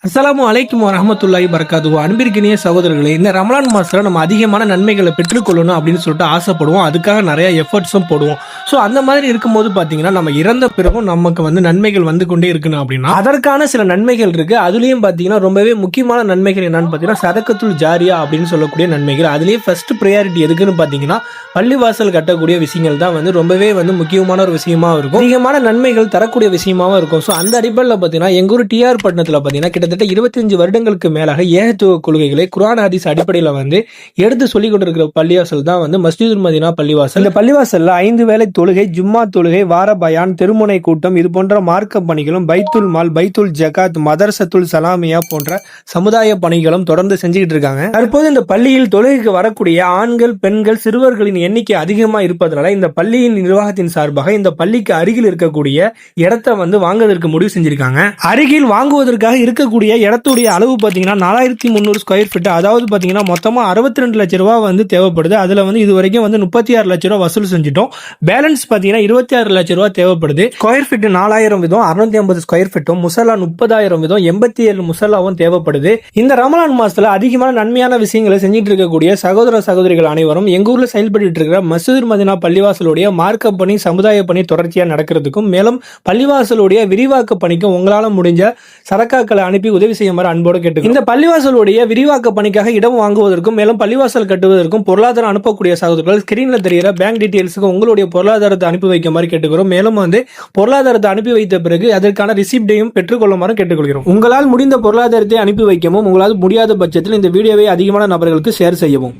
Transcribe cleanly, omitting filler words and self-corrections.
அஸ்ஸலாமு அலைக்கும் வரஹ்மத்துல்லாஹி வபரகாத்துஹு. அன்பிற்கினிய சகோதரர்களே, இந்த ரமலான் மாசத்துல நம்ம அதிகமான நன்மைகளை பெற்றுக்கொள்ளணும் அப்படின்னு சொல்லிட்டு ஆசைப்படுவோம். அதுக்காக நிறைய எஃபர்ட்ஸும் போடுவோம். ஸோ அந்த மாதிரி இருக்கும்போது பார்த்தீங்கன்னா, நம்ம இறந்த பிறகும் நமக்கு நன்மைகள் வந்து கொண்டே இருக்கணும் அப்படின்னா அதற்கான சில நன்மைகள் இருக்கு. அதுலயும் பார்த்தீங்கன்னா ரொம்பவே முக்கியமான நன்மைகள் என்னன்னு பார்த்தீங்கன்னா சதக்கத்துல் ஜாரியா அப்படின்னு சொல்லக்கூடிய நன்மைகள். அதுலயே ஃபர்ஸ்ட் ப்ரையாரிட்டி எதுக்குன்னு பார்த்தீங்கன்னா பள்ளிவாசல் கட்டக்கூடிய விஷயங்கள் தான் ரொம்பவே முக்கியமான ஒரு விஷயமா இருக்கும். அதிகமான நன்மைகள் தரக்கூடிய விஷயமாவும் இருக்கும். ஸோ அந்த அடிப்படையில் பார்த்தீங்கன்னா எங்க ஊர் டிஆர் பட்டணத்தில் பார்த்தீங்கன்னா கிட்டத்தட்ட 25 வருடங்களுக்கு மேலாக ஏகத்துவ கொள்கைகளை குர்ஆன் ஹதீஸ் அடிப்படையில் எடுத்து சொல்லிக் கொண்டிருக்கிற பள்ளிவாசல் தான் மஸ்ஜிதுல் மதீனா பள்ளிவாசல். இந்த பள்ளிவாசல்ல 5 வேளை தொழுகை, ஜும்மா தொழுகை, வார பயான், தெருமுனை கூட்டம், இது போன்ற மார்க்க பணிகளும், பைத்துல் மால், பைத்துல் ஜகாத், மதரசத்துல் சலாமியா போன்ற சமுதாய பணிகளும் தொடர்ந்து செஞ்சுக்கிட்டு இருக்காங்க. தற்போது இந்த பள்ளியில் தொழுகைக்கு வரக்கூடிய ஆண்கள், பெண்கள், சிறுவர்களின் எண்ணிக்கை அதிகமா இருப்பதனால இந்த பள்ளியின் நிர்வாகத்தின் சார்பாக இந்த பள்ளிக்கு அருகில் இருக்கக்கூடிய இடத்தை வாங்குவதற்கு முடிவு செஞ்சிருக்காங்க. அருகில் வாங்குவதற்காக இருக்கக்கூடிய இடத்துடைய அளவு பாத்தீங்கன்னா 4300 ஸ்கொயர் ஃபீட். அதாவது பாத்தீங்கன்னா மொத்தமா 62 லட்சம் ரூபாய் தேவைப்படுது. அதுல இது வரைக்கும் 36 லட்சம் ரூபாய் வசூல் செஞ்சிட்டோம். பேலன்ஸ் பாத்தீங்கன்னா 26 லட்சம் ரூபாய் தேவைப்படுது. ஸ்கொயர் ஃபீட் 4000 வீதம், 650 ஸ்கொயர் ஃபீட்டும், முசல்லா 30,000 வீதம், 87 முசல்லாவும் தேவைப்படுது. இந்த ரமலான் மாசத்துல அதிகமான நன்மையான விஷயங்களை செஞ்சிட்டு இருக்கக்கூடிய சகோதர சகோதரிகள் அனைவரும் எங்க ஊர்ல செயல்பட்டு இருக்கிற மஸ்ஜிதுல் மதீனா பள்ளிவாசலுடைய மார்க்க பணி, சமுதாய பணி தொடர்ச்சியா நடக்கிறதுக்கும், மேலும் பள்ளிவாசலுடைய விரிவாக்க பணிக்கும் உங்களால முடிஞ்ச சரக்காக்களை அனுப்பி உதவி செய்யுமாறு அன்போடு கேட்டு இந்த பள்ளிவாசலுடைய விரிவாக்க பணிக்காக இடம் வாங்குவதற்கும், மேலும் பள்ளிவாசல் கட்டுவதற்கும் பொருளாதாரம் அனுப்பக்கூடிய சகோதரர்கள் ஸ்கிரீன்ல தெரிகிற பேங்க் டீடைல்ஸுக்கு உங்களுடைய பொருளாதாரத்தை அனுப்பி வைக்குமாறு கேட்டுக்கிறோம். மேலும் பொருளாதாரத்தை அனுப்பி வைத்த பிறகு அதற்கான ரிசிப்டையும் பெற்றுக்கொள்ளுமாறு கேட்டுக்கொள்கிறோம். உங்களால் முடிந்த பொருளாதாரத்தை அனுப்பி வைக்கவும், உங்களால் முடியாத பட்சத்தில் இந்த வீடியோவை அதிகமான நபர்களுக்கு ஷேர் செய்யவும்.